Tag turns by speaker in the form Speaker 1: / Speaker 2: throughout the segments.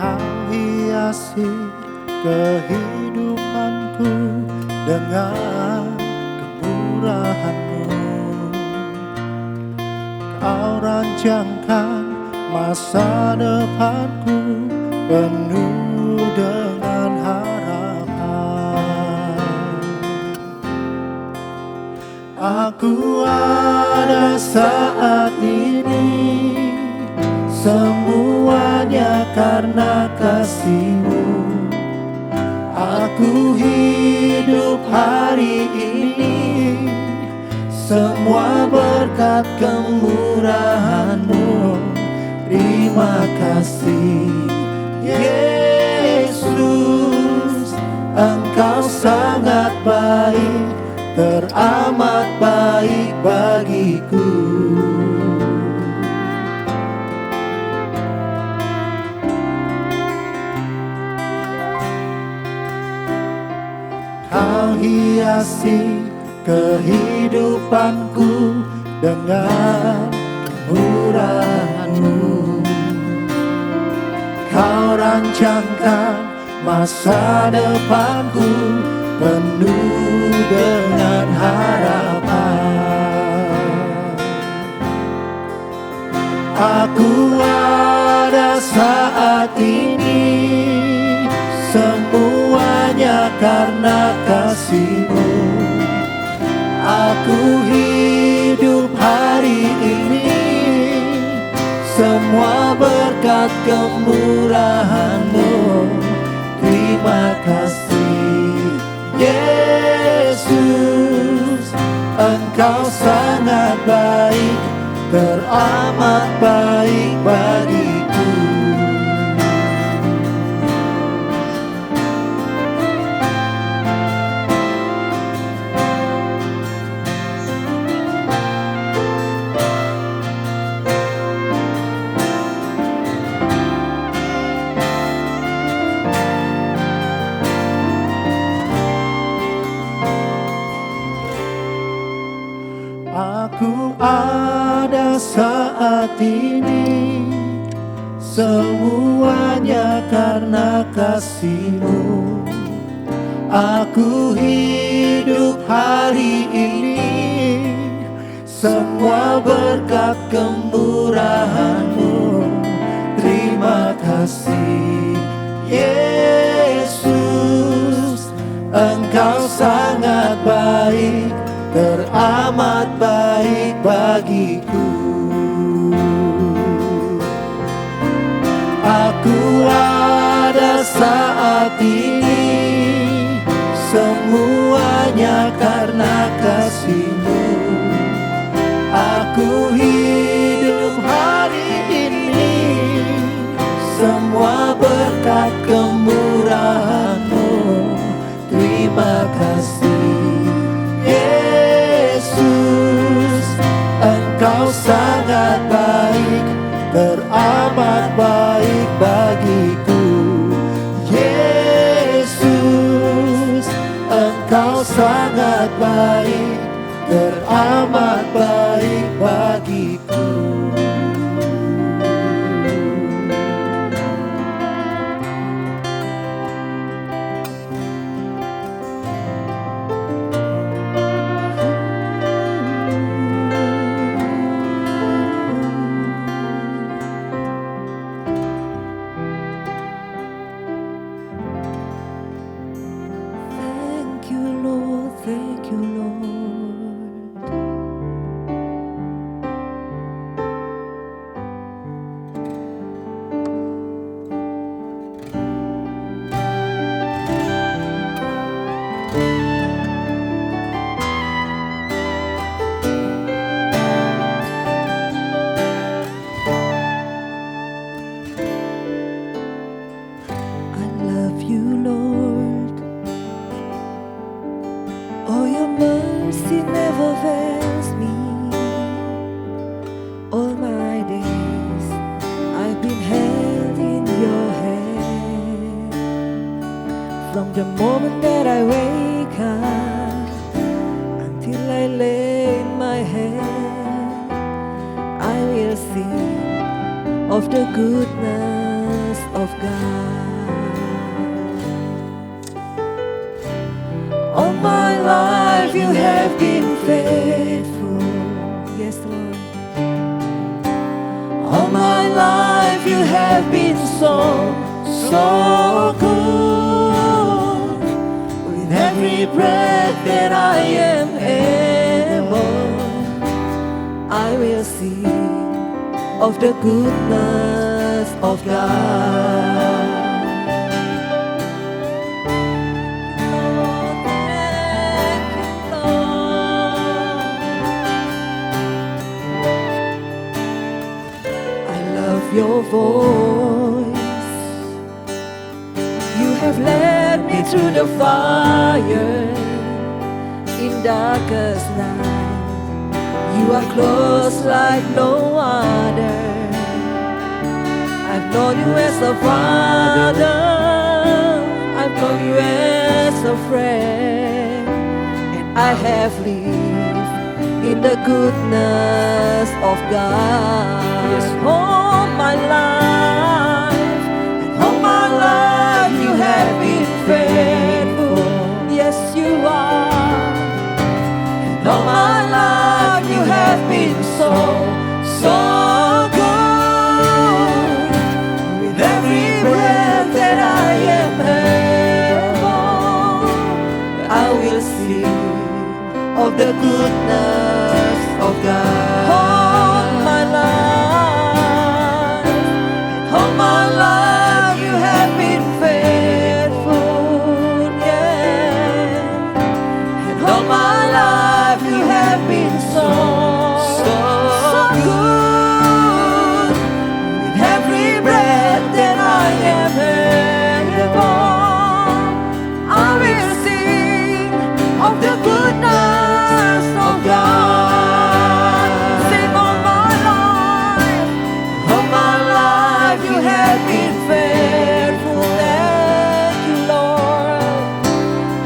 Speaker 1: Kau hiasi kehidupanku dengan kemurahan-Mu. Kau rancangkan masa depanku penuh dengan harapan. Aku ada saat ini, semuanya karena kasih-Mu. Aku hidup hari ini, semua berkat kemurahan-Mu. Terima kasih Yesus, Engkau sangat baik, teramat baik bagiku. Kau hiasi kehidupanku dengan kemurahan-Mu. Kau rancangkan masa depanku penuh dengan harapan. Aku ada saat ini, semuanya karena kasih-Mu. Aku hidup hari ini, semua berkat kemurahan-Mu. Terima kasih Yesus, Engkau sangat baik, teramat baik bagiku. Aku ada saat ini, semuanya karena kasih-Mu. Aku hidup hari ini, semua berkat kemurahan-Mu. Terima kasih Yesus, Engkau sangat baik, teramat baik bagiku. Aku ada saat ini, semuanya karena kasih-Mu. Aku hidup hari ini, semua berkat kemurahan-Mu. Terima kasih Yesus, Engkau sangat baik, teramat baik bagiku. Yesus, Engkau sangat baik, teramat baik bagiku.
Speaker 2: Thank you, Lord. Thank you, Lord. sing of the goodness of God. All my life you have been faithful. Yes, Lord. All my life you have been so good. With every breath that I am able, I will sing of the goodness of God. Lord, thank you, Lord. I love your voice. You have led me through the fire in darkest night. You are close like no other. I've known you as a father, I've known you as a friend, and I have lived in the goodness of God. Yes, all my life, and all my life you have been faithful. Yes, you are. And all my life you have been so good. With every breath that I am able, I will sing of the goodness of God. All my life, and all my life you have been faithful, yeah. And all my life you have been so good. With every breath that I am able, I will sing of the goodness of God. Sing all my life you have been faithful. Thank you, Lord.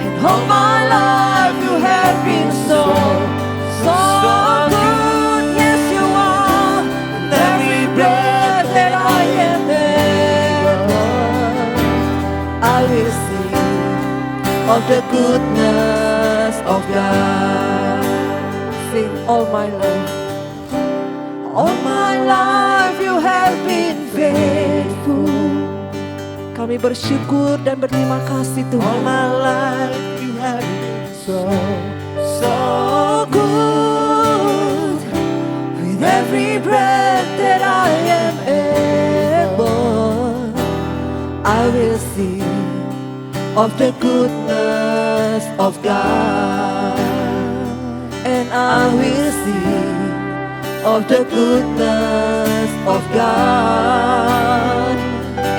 Speaker 2: And all my life you have been so good. Yes, you are. And every breath that I am able, I will sing of the goodness of God. Sing all my life. All my life you have been faithful. Kami bersyukur dan berterima kasih Tuhan.
Speaker 1: All my life you have been so
Speaker 2: good. With every breath that I am able, I will sing of the goodness of God. And I will sing of the goodness of God.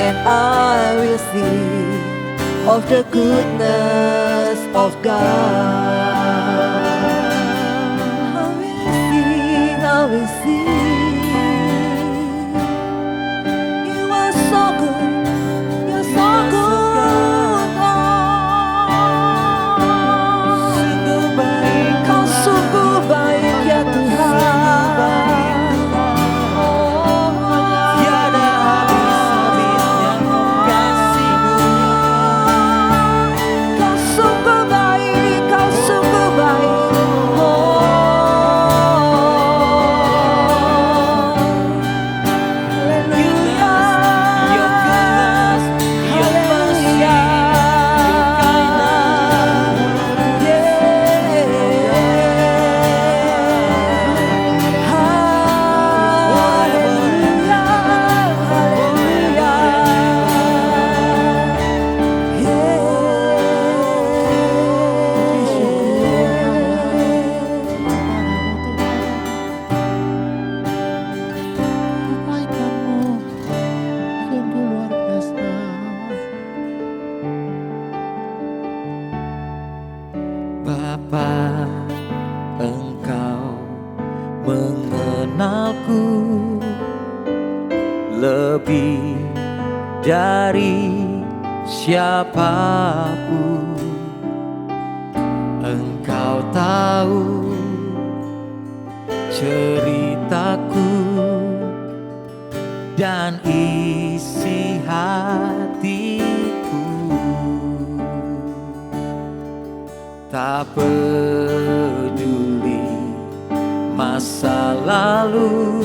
Speaker 2: And I will sing of the goodness of God. I will sing. You are so good. You're so good, Lord.
Speaker 1: sungguh baik.
Speaker 2: Kau sungguh baik ya Tuhan.
Speaker 1: Tiada habis-habisnya kasih-Mu.
Speaker 2: Kau sungguh baik, kau sungguh baik.
Speaker 1: Kebaikan-Mu sungguh luar biasa. Bapa, Engkau mengenalku lebih dari siapapun. Engkau tahu ceritaku dan isi hatiku. Tak peduli masa lalu,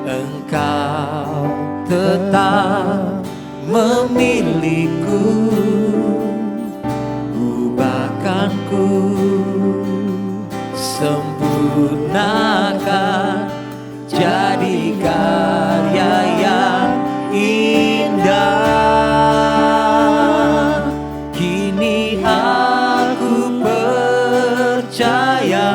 Speaker 1: Engkau tetap memiliku. Ubahkanku, sempurnakan, jadi karya yang indah. Kini aku percaya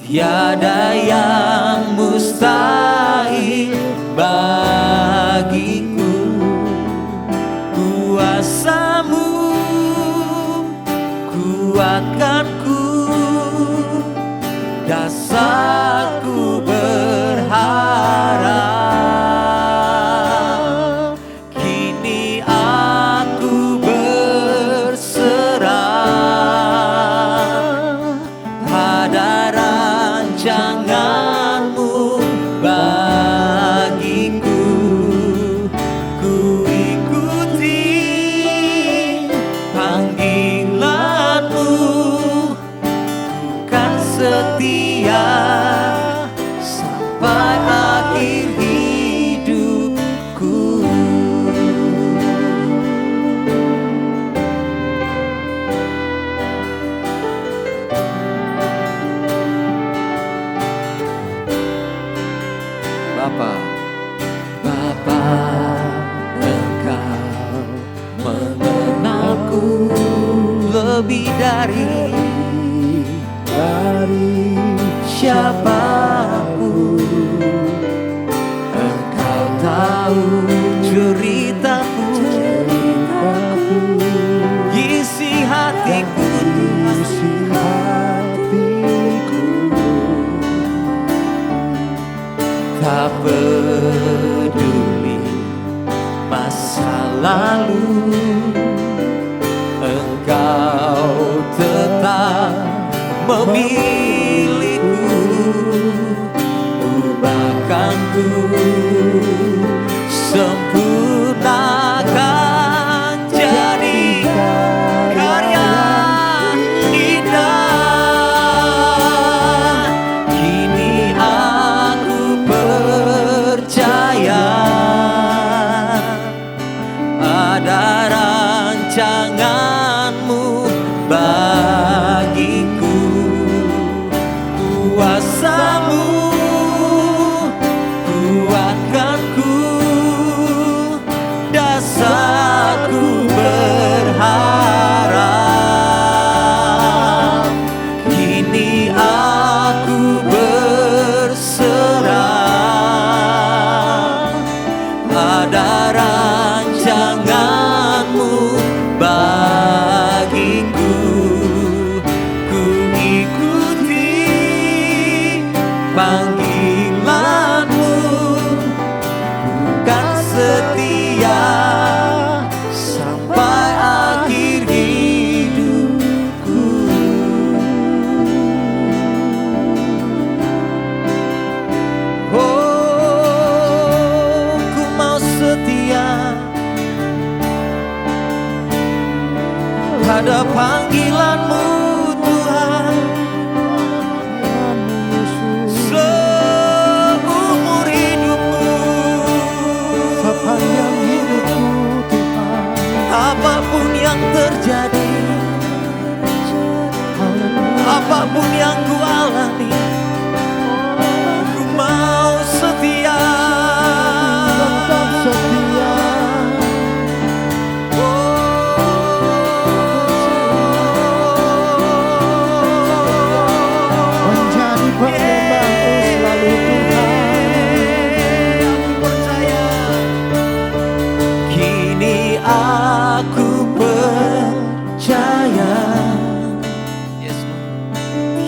Speaker 1: tiada yang mustahil bagiku. Kuasa-Mu kuatkanku, dasarku berharap. Kini aku berserah pada rancangan-Mu bagiku. Ku ikuti panggilan-Mu, kan setia sampai akhir hidupku. Bapa, Bapa, Engkau mengenalku lebih dari siapapun. Engkau tahu ceritaku, isi hatiku, tak peduli masa lalu, Engkau tetap memiliku. Ubahkanku, sempurnakan, jadi karya indah. Kini aku percaya ada rancangan-Mu bagiku. Kuasa-Mu kuatkanku, dasarku berharap. Kini aku berserah pada rancangan-Mu bagiku. Ku ikuti panggilan-Mu, kan setia sampai akhir hidupku. Oh, ku mau setia pada panggilan-Mu, Tuhan. Seumur hidupku,
Speaker 2: Sepanjang hidupku Tuhan,
Speaker 1: apapun yang terjadi, apapun yang ku alami, ku mau setia.
Speaker 2: tetap setia. Menjadi penyembah-Mu selalu Tuhan.
Speaker 1: Aku percaya. Kini aku percaya, yes,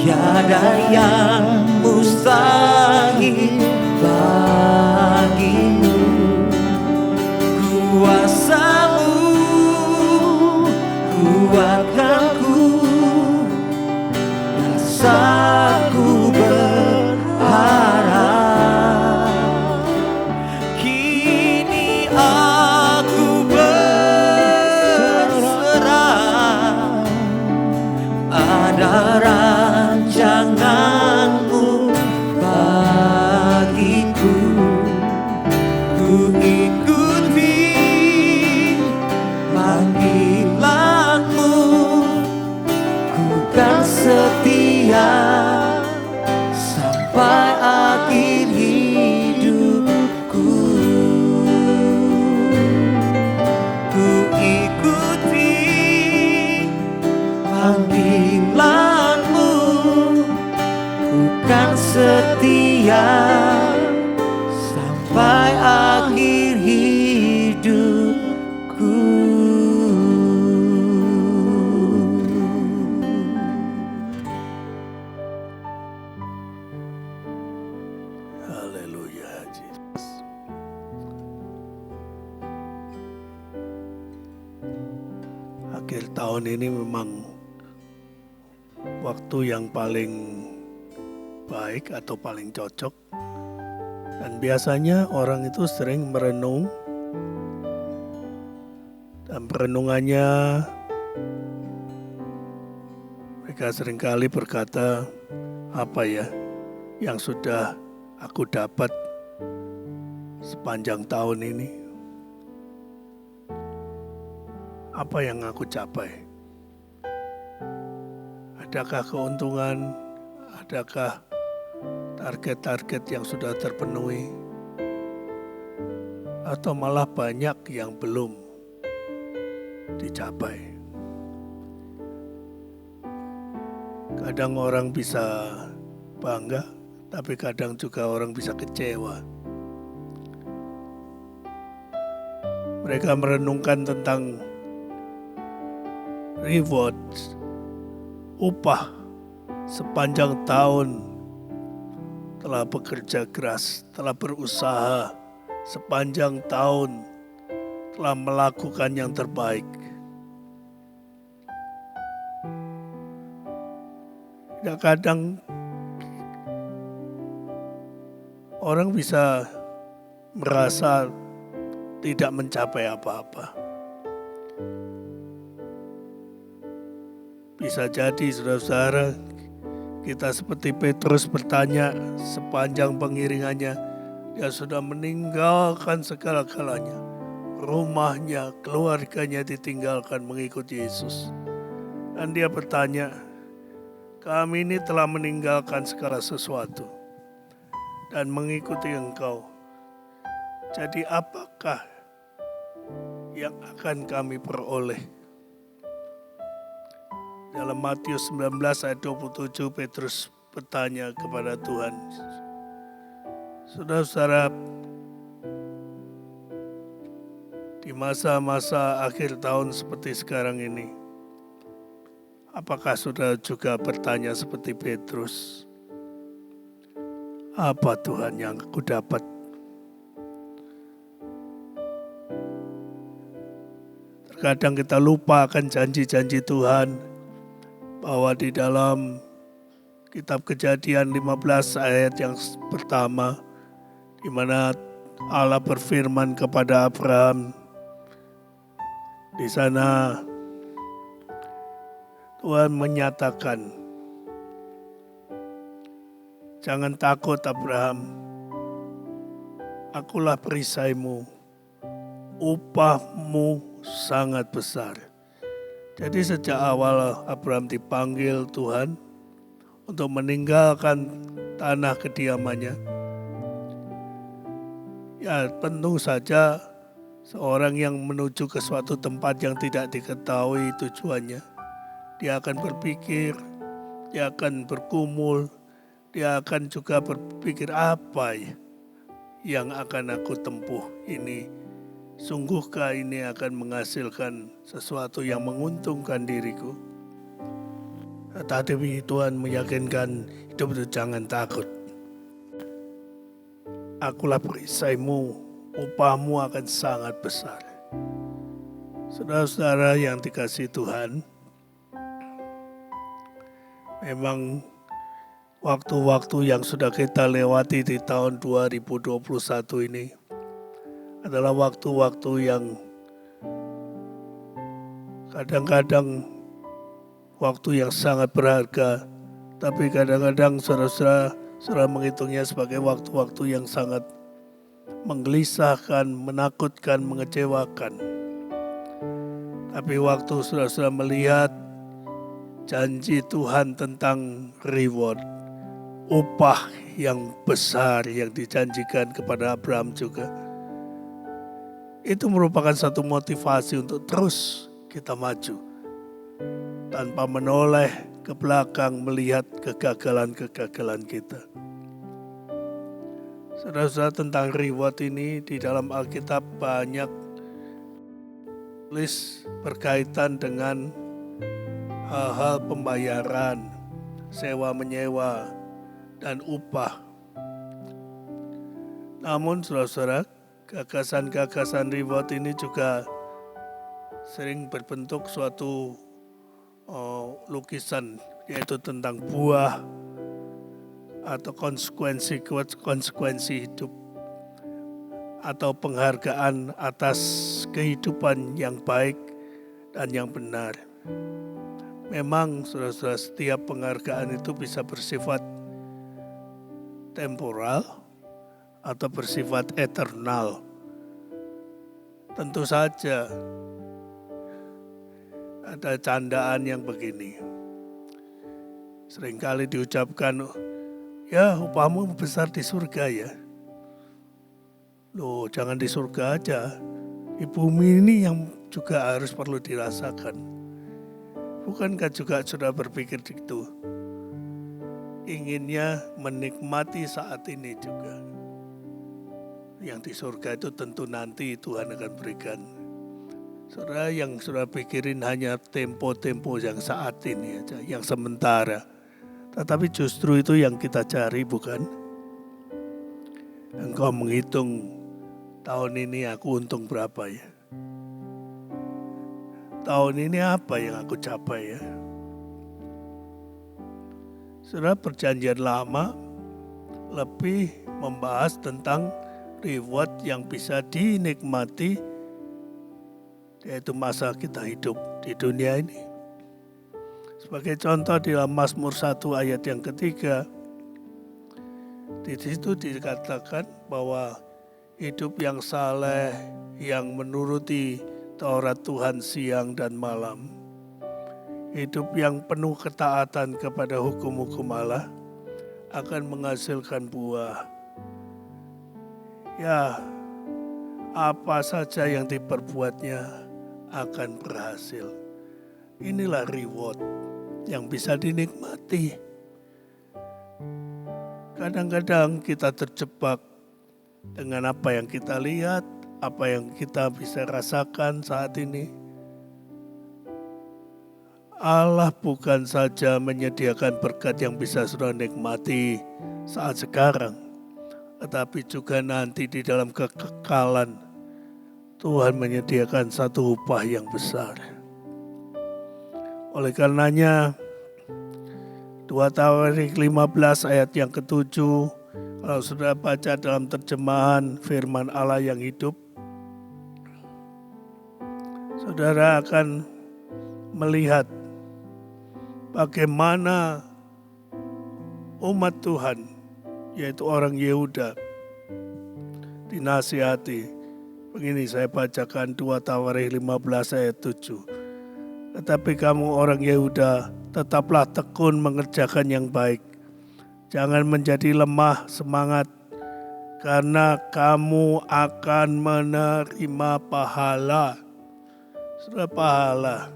Speaker 1: tiada yang mustahil bagimu. Kuasa-Mu kuatkanku, dasarku berharap. setia sampai akhir hidupku.
Speaker 3: Haleluya, Yesus. Akhir tahun ini memang waktu yang paling baik atau paling cocok. Dan biasanya orang itu sering merenung. Dan perenungannya mereka seringkali berkata, apa ya yang sudah aku dapat sepanjang tahun ini? Apa yang aku capai? Adakah keuntungan? Adakah target-target yang sudah terpenuhi? Atau malah banyak yang belum dicapai? Kadang orang bisa bangga, tapi kadang juga orang bisa kecewa. Mereka merenungkan tentang reward, upah sepanjang tahun telah bekerja keras, telah berusaha sepanjang tahun, telah melakukan yang terbaik. Dan kadang orang bisa merasa tidak mencapai apa-apa. Bisa jadi saudara-saudara kita seperti Petrus bertanya sepanjang pengiringannya, dia sudah meninggalkan segala-galanya. Rumahnya, keluarganya ditinggalkan mengikut Yesus. Dan dia bertanya, kami ini telah meninggalkan segala sesuatu dan mengikuti Engkau. Jadi apakah yang akan kami peroleh? Dalam Matius 19 ayat 27 Petrus bertanya kepada Tuhan, saudara-saudara, di masa-masa akhir tahun seperti sekarang ini, apakah saudara juga bertanya seperti Petrus, apa Tuhan yang aku dapat? Terkadang kita lupa akan janji-janji Tuhan, bahwa di dalam kitab Kejadian 15 ayat yang pertama, di mana Allah berfirman kepada Abraham, di sana Tuhan menyatakan, jangan takut Abraham, akulah perisaimu, upahmu sangat besar. Jadi sejak awal Abraham dipanggil Tuhan untuk meninggalkan tanah kediamannya. Ya tentu saja seorang yang menuju ke suatu tempat yang tidak diketahui tujuannya, dia akan berpikir, dia akan bergumul, dia akan juga berpikir apa yang akan aku tempuh ini. Sungguhkah ini akan menghasilkan sesuatu yang menguntungkan diriku? Tetapi Tuhan meyakinkan hidup itu jangan takut. Akulah perisaimu, upahmu akan sangat besar. Saudara-saudara yang dikasihi Tuhan, memang waktu-waktu yang sudah kita lewati di tahun 2021 ini adalah waktu-waktu yang kadang-kadang waktu yang sangat berharga, tapi kadang-kadang saudara-saudara menghitungnya sebagai waktu-waktu yang sangat menggelisahkan, menakutkan, mengecewakan. Tapi waktu saudara-saudara melihat janji Tuhan tentang reward, upah yang besar yang dijanjikan kepada Abraham juga, itu merupakan satu motivasi untuk terus kita maju tanpa menoleh ke belakang melihat kegagalan-kegagalan kita. Saudara-saudara, tentang reward ini di dalam Alkitab banyak tulis berkaitan dengan hal-hal pembayaran, sewa menyewa, dan upah. Namun saudara-saudara, gagasan-gagasan reward ini juga sering berbentuk suatu lukisan, yaitu tentang buah atau konsekuensi hidup, atau penghargaan atas kehidupan yang baik dan yang benar. Memang saudara-saudara, setiap penghargaan itu bisa bersifat temporal atau bersifat eternal. Tentu saja ada candaan yang begini. Seringkali diucapkan, ya upahmu besar di surga ya. Loh, jangan di surga aja. Di bumi ini yang juga harus perlu dirasakan. Bukankah juga sudah berpikir gitu? Inginnya menikmati saat ini juga. Yang di surga itu tentu nanti Tuhan akan berikan. Saudara, yang sudah pikirin hanya tempo-tempo yang saat ini aja, yang sementara. Tetapi justru itu yang kita cari, bukan? Engkau menghitung tahun ini aku untung berapa ya? Tahun ini apa yang aku capai ya? Saudara, perjanjian lama lebih membahas tentang reward yang bisa dinikmati, yaitu masa kita hidup di dunia ini. Sebagai contoh di dalam Mazmur 1 ayat yang ketiga, di situ dikatakan bahwa hidup yang saleh, yang menuruti Taurat Tuhan siang dan malam, hidup yang penuh ketaatan kepada hukum-hukum Allah akan menghasilkan buah. Ya, apa saja yang diperbuatnya akan berhasil. Inilah reward yang bisa dinikmati. Kadang-kadang kita terjebak dengan apa yang kita lihat, apa yang kita bisa rasakan saat ini. Allah bukan saja menyediakan berkat yang bisa sudah nikmati saat sekarang, tetapi juga nanti di dalam kekekalan Tuhan menyediakan satu upah yang besar. Oleh karenanya 2 Tawarik 15 ayat yang ke-7, kalau sudah baca dalam terjemahan firman Allah yang hidup, saudara akan melihat bagaimana umat Tuhan, yaitu orang Yehuda, dinasihati. Begini saya bacakan 2 Tawarik 15 ayat 7. Tetapi kamu orang Yehuda, tetaplah tekun mengerjakan yang baik. Jangan menjadi lemah semangat, karena kamu akan menerima pahala. Sudah pahala.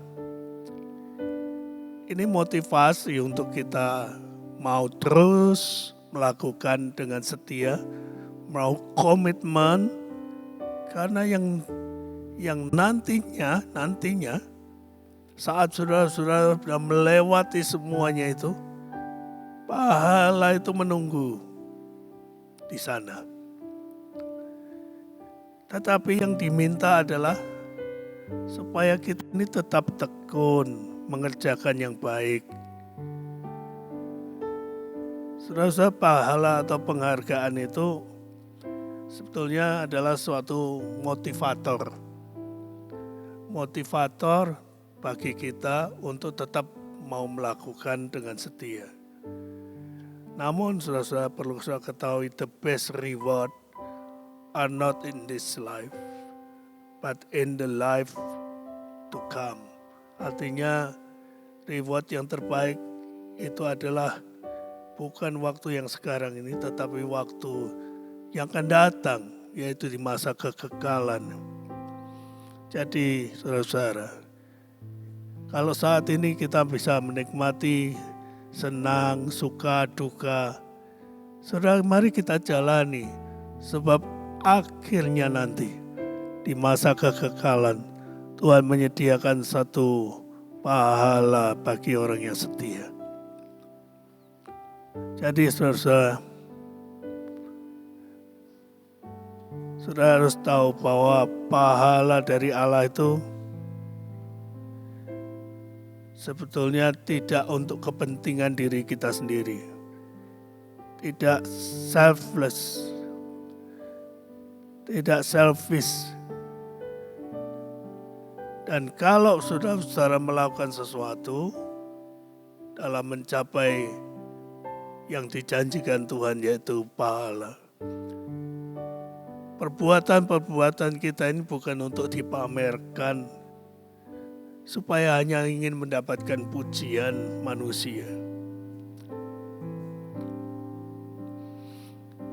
Speaker 3: Ini motivasi untuk kita mau terus melakukan dengan setia, mau komitmen, karena yang nantinya saat saudara-saudara sudah melewati semuanya itu, pahala itu menunggu di sana. Tetapi yang diminta adalah supaya kita ini tetap tekun mengerjakan yang baik. Saudara-saudara, pahala atau penghargaan itu sebetulnya adalah suatu motivator. Motivator bagi kita untuk tetap mau melakukan dengan setia. Namun saudara-saudara perlu saudara ketahui, the best reward are not in this life, but in the life to come. Artinya reward yang terbaik itu adalah bukan waktu yang sekarang ini, tetapi waktu yang akan datang, yaitu di masa kekekalan. Jadi saudara-saudara, kalau saat ini kita bisa menikmati senang, suka, duka, saudara, mari kita jalani Sebab akhirnya nanti di masa kekekalan Tuhan menyediakan satu pahala bagi orang yang setia. Jadi saudara harus tahu bahwa pahala dari Allah itu sebetulnya tidak untuk kepentingan diri kita sendiri. Tidak selfless. Tidak selfish. Dan kalau saudara melakukan sesuatu dalam mencapai yang dijanjikan Tuhan yaitu pahala. Perbuatan-perbuatan kita ini bukan untuk dipamerkan supaya hanya ingin mendapatkan pujian manusia.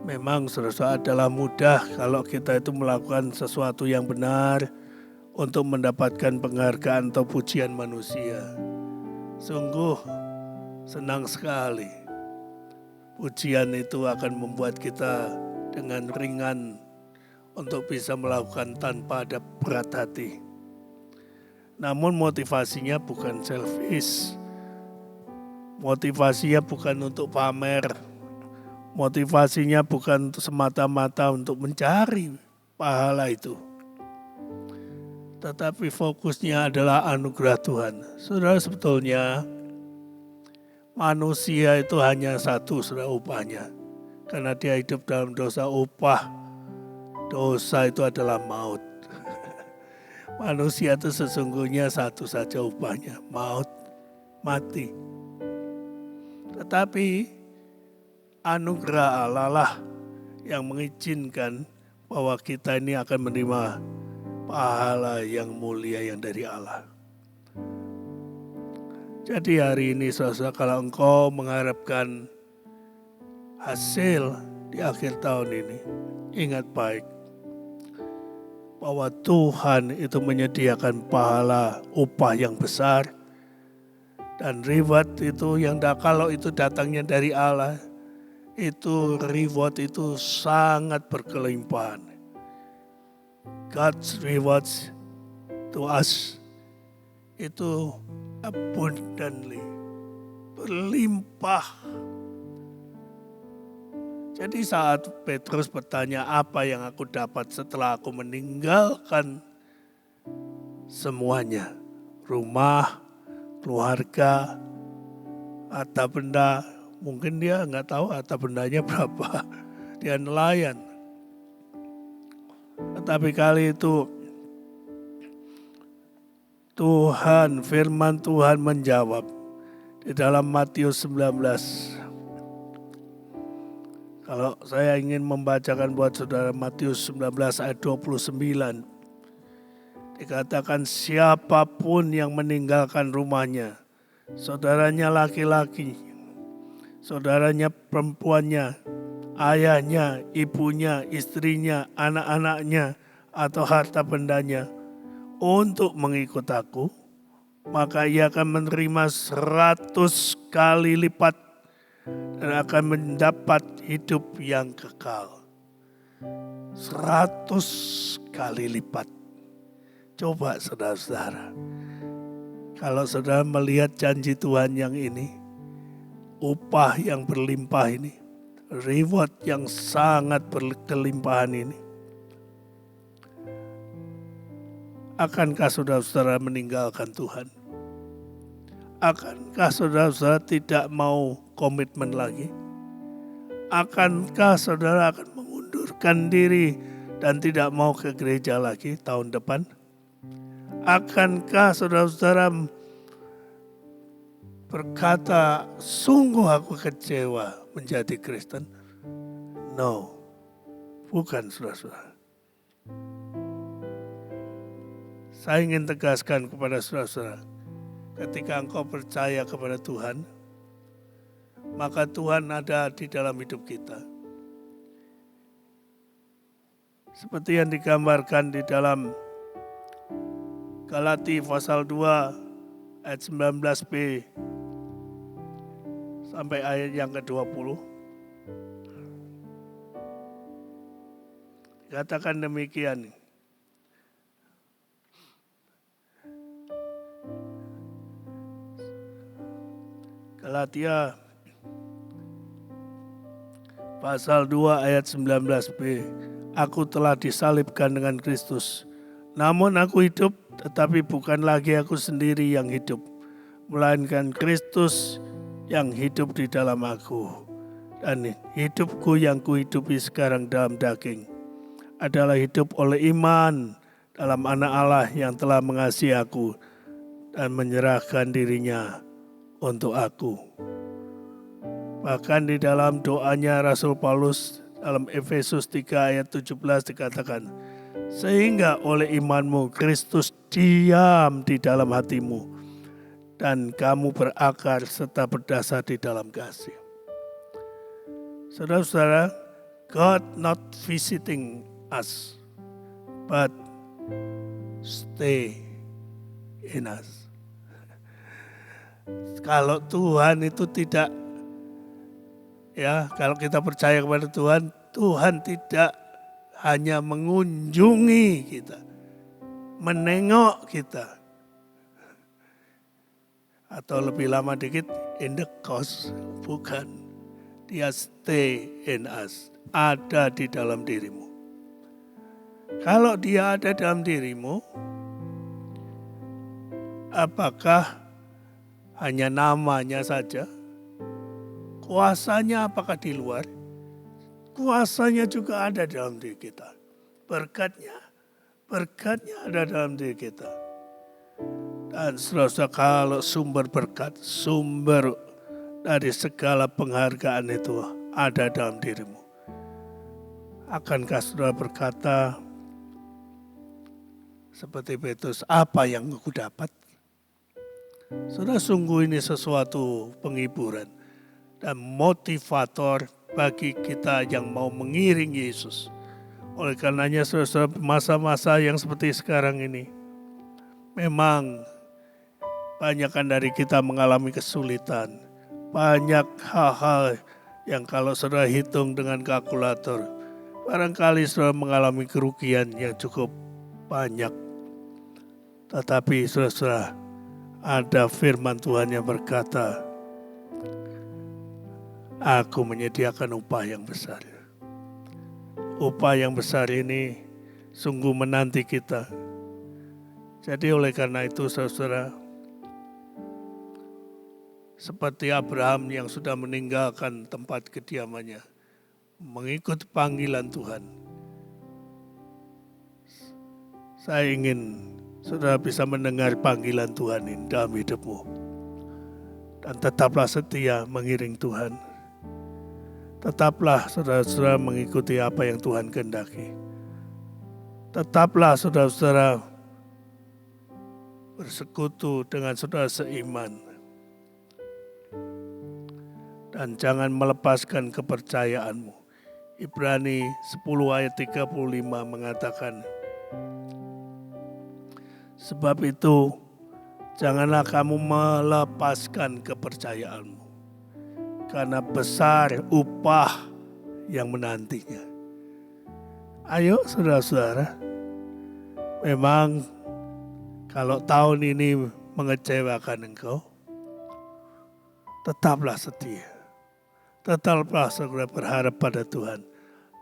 Speaker 3: Memang saudara adalah mudah kalau kita itu melakukan sesuatu yang benar untuk mendapatkan penghargaan atau pujian manusia. Sungguh senang sekali. Pujian itu akan membuat kita dengan ringan untuk bisa melakukan tanpa ada berat hati. Namun motivasinya bukan selfish. Motivasinya bukan untuk pamer. Motivasinya bukan semata-mata untuk mencari pahala itu. Tetapi fokusnya adalah anugerah Tuhan. Saudara, sebetulnya manusia itu hanya satu, saudara, upahnya. Karena dia hidup dalam dosa, upah dosa itu adalah maut. Manusia itu sesungguhnya satu saja upahnya, maut, mati. Tetapi anugerah Allah lah yang mengizinkan bahwa kita ini akan menerima pahala yang mulia yang dari Allah. Jadi hari ini saudara, kalau engkau mengharapkan hasil di akhir tahun ini, ingat baik bahwa Tuhan itu menyediakan pahala upah yang besar dan reward itu yang kalau itu datangnya dari Allah, itu reward itu sangat berkelimpahan. God's rewards to us itu abundantly, berlimpah. Jadi saat Petrus bertanya apa yang aku dapat setelah aku meninggalkan semuanya, rumah, keluarga, harta benda, mungkin dia nggak tahu harta bendanya berapa, dia nelayan. Tetapi kali itu Tuhan, firman Tuhan menjawab di dalam Matius 19. Kalau saya ingin membacakan buat saudara Matius 19 ayat 29. Dikatakan siapapun yang meninggalkan rumahnya, saudaranya laki-laki, saudaranya perempuannya, ayahnya, ibunya, istrinya, anak-anaknya, atau harta bendanya untuk mengikut aku, maka ia akan menerima 100 kali lipat dan akan mendapat hidup yang kekal. 100 kali lipat. Coba saudara-saudara, kalau saudara melihat janji Tuhan yang ini, upah yang berlimpah ini, reward yang sangat berkelimpahan ini, akankah saudara-saudara meninggalkan Tuhan? Akankah saudara-saudara tidak mau komitmen lagi? Akankah saudara akan mengundurkan diri dan tidak mau ke gereja lagi tahun depan? Akankah saudara-saudara berkata, sungguh aku kecewa menjadi Kristen? No, bukan saudara-saudara. Saya ingin tegaskan kepada saudara-saudara, ketika engkau percaya kepada Tuhan, maka Tuhan ada di dalam hidup kita. Seperti yang digambarkan di dalam Galati pasal 2 ayat 19b sampai ayat yang ke-20. katakan demikian. Galatia pasal 2 ayat 19b. Aku telah disalibkan dengan Kristus. Namun aku hidup, tetapi bukan lagi aku sendiri yang hidup, melainkan Kristus yang hidup di dalam aku. Dan hidupku yang kuhidupi sekarang dalam daging adalah hidup oleh iman dalam Anak Allah yang telah mengasihi aku dan menyerahkan dirinya untuk aku. Bahkan di dalam doanya Rasul Paulus dalam Efesus 3 ayat 17 dikatakan, sehingga oleh imanmu Kristus diam di dalam hatimu dan kamu berakar serta berdasar di dalam kasih. Saudara-saudara, God not visiting us, but stay in us. Kalau Tuhan itu tidak, kalau kita percaya kepada Tuhan, Tuhan tidak hanya mengunjungi kita, menengok kita, atau lebih lama dikit in the course, bukan. Dia stay in us, ada di dalam dirimu. Kalau dia ada dalam dirimu, apakah hanya namanya saja? Kuasanya apakah di luar? Kuasanya juga ada dalam diri kita. Berkatnya ada dalam diri kita. Dan saudara, kalau sumber berkat, sumber dari segala penghargaan itu ada dalam dirimu. Akankah saudara berkata seperti Petrus, apa yang aku dapat? Saudara, sungguh ini sesuatu penghiburan dan motivator bagi kita yang mau mengiring Yesus. Oleh karenanya saudara, masa-masa yang seperti sekarang ini, memang banyakkan dari kita mengalami kesulitan. Banyak hal-hal yang kalau saudara hitung dengan kalkulator, barangkali saudara mengalami kerugian yang cukup banyak. Tetapi saudara, ada firman Tuhan yang berkata, aku menyediakan upah yang besar. Upah yang besar ini sungguh menanti kita. Jadi oleh karena itu saudara, seperti Abraham yang sudah meninggalkan tempat kediamannya, mengikut panggilan Tuhan. Saya ingin saudara bisa mendengar panggilan Tuhan ini dalam hidupmu. Dan tetaplah setia mengiring Tuhan. Tetaplah saudara-saudara mengikuti apa yang Tuhan kehendaki. Tetaplah saudara-saudara bersekutu dengan saudara seiman. Dan jangan melepaskan kepercayaanmu. Ibrani 10 ayat 35 mengatakan, sebab itu janganlah kamu melepaskan kepercayaanmu, karena besar upah yang menantinya. Ayo saudara-saudara, memang kalau tahun ini mengecewakan engkau, tetaplah setia. Tetaplah saudara berharap pada Tuhan.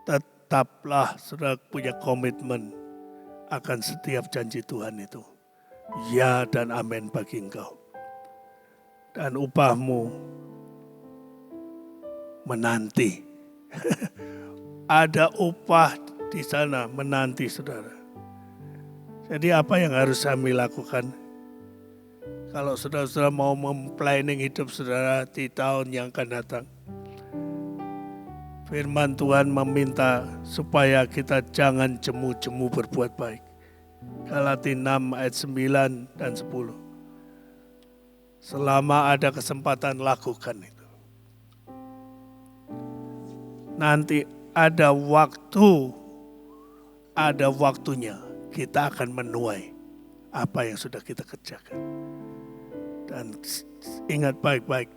Speaker 3: Tetaplah saudara punya komitmen akan setiap janji Tuhan itu. Ya dan amin bagi engkau. Dan upahmu menanti. Ada upah di sana menanti saudara. Jadi apa yang harus kami lakukan? Kalau saudara-saudara mau memplanning hidup saudara di tahun yang akan datang, firman Tuhan meminta supaya kita jangan jemu-jemu berbuat baik. Galatia 6 ayat 9 dan 10. Selama ada kesempatan lakukan itu. Nanti ada waktunya kita akan menuai apa yang sudah kita kerjakan. Dan ingat baik-baik,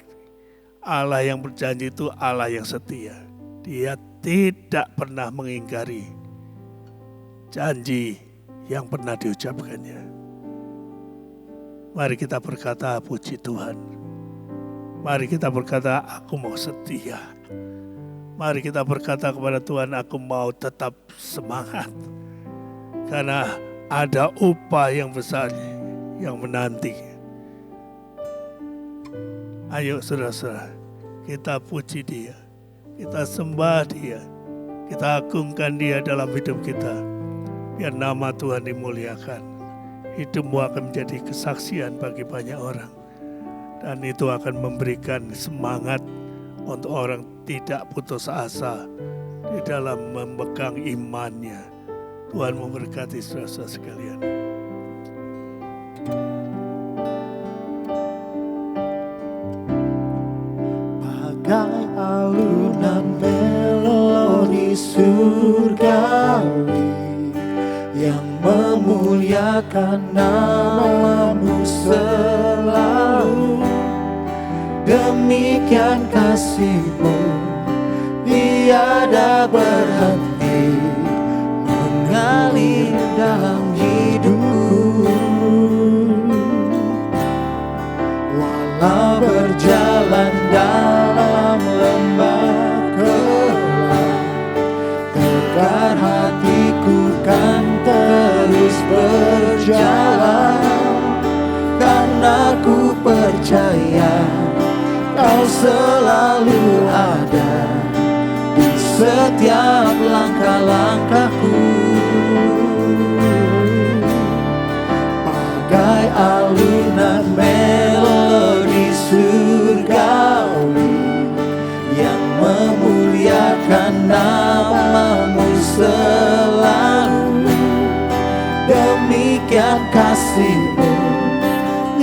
Speaker 3: Allah yang berjanji itu Allah yang setia. Dia tidak pernah mengingkari janji yang pernah diucapkannya. Mari kita berkata puji Tuhan. Mari kita berkata aku mau setia. Mari kita berkata kepada Tuhan aku mau tetap semangat. Karena ada upah yang besar yang menanti. Ayo saudara-saudara, kita puji Dia. Kita sembah Dia. Kita agungkan Dia dalam hidup kita. Biar nama Tuhan dimuliakan. Hidupmu akan menjadi kesaksian bagi banyak orang. Dan itu akan memberikan semangat untuk orang tidak putus asa di dalam memegang imannya. Tuhan memberkati saudara-saudara sekalian.
Speaker 1: Bagai alunan melodi surgawi yang memuliakan nama-Mu selalu, demikian kasih-Mu tiada berhenti mengalir dalam hidupku. Walau berjalan dalam lembah gelap, tegar hatiku kan terus berjalan, karena ku percaya Kau selalu ada di setiap langkah-langkahku. Bagai alunan melodi surgawi yang memuliakan nama-Mu selalu, demikian kasih-Mu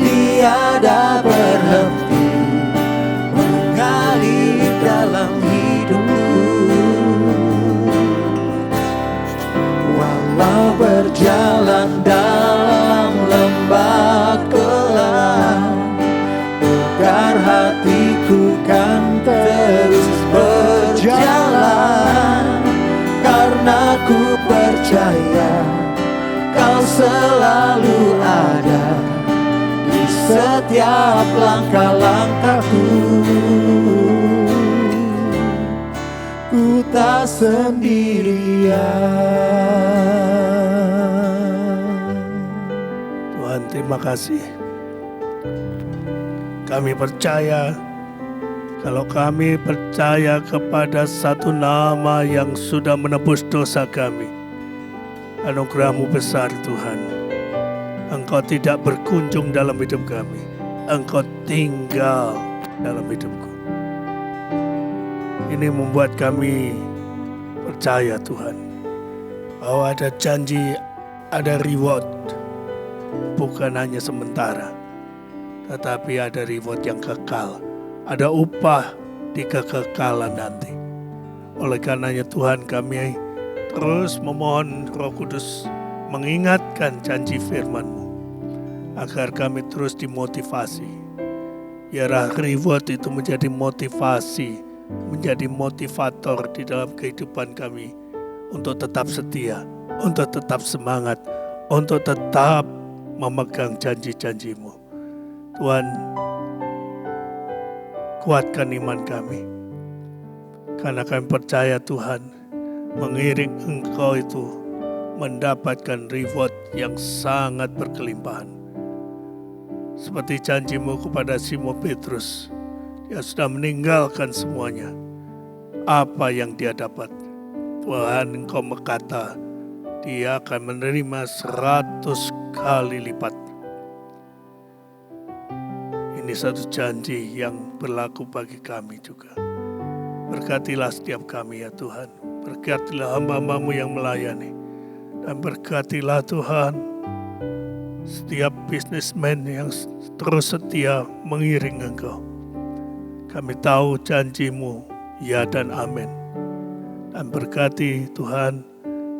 Speaker 1: tiada berhenti mengalir dalam hidupku. Walau berjalan dalam lembah gelap, tegar hatiku kan terus berjalan, karena ku percaya Kau selalu ada di setiap langkah-langkahku. Ku tak sendirian.
Speaker 3: Tuhan, terima kasih. Kami percaya, kalau kami percaya kepada satu nama yang sudah menebus dosa kami, anugerah-Mu besar Tuhan. Engkau tidak berkunjung dalam hidup kami, Engkau tinggal dalam hidupku. Ini membuat kami percaya Tuhan, bahwa ada janji, ada reward, bukan hanya sementara, tetapi ada reward yang kekal, ada upah di kekekalan nanti. Oleh karenanya Tuhan, kami terus memohon Roh Kudus mengingatkan janji firman-Mu, agar kami terus dimotivasi. Biarlah reward itu menjadi motivasi, menjadi motivator di dalam kehidupan kami, untuk tetap setia, untuk tetap semangat, untuk tetap memegang janji-janji-Mu. Tuhan, kuatkan iman kami, karena kami percaya Tuhan, mengiring Engkau itu mendapatkan reward yang sangat berkelimpahan. Seperti janji-Mu kepada Simon Petrus, dia sudah meninggalkan semuanya. Apa yang dia dapat? Tuhan, Engkau berkata, dia akan menerima 100 kali lipat. Ini satu janji yang berlaku bagi kami juga. Berkatilah setiap kami ya Tuhan. Berkatilah hamba-Hamba-Mu yang melayani. Dan berkatilah Tuhan setiap bisnismen yang terus setia mengiring Engkau. Kami tahu janji-Mu ya dan amin. Dan berkati Tuhan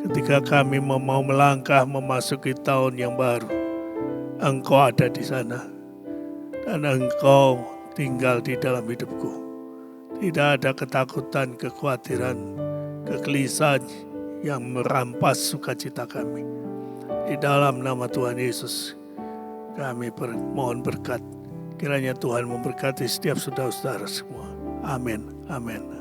Speaker 3: ketika kami mau melangkah memasuki tahun yang baru, Engkau ada di sana. Dan Engkau tinggal di dalam hidupku. Tidak ada ketakutan, kekhawatiran, kegelisahan yang merampas sukacita kami. Di dalam nama Tuhan Yesus kami mohon berkat. Kiranya Tuhan memberkati setiap saudara-saudara semua. Amin. Amin.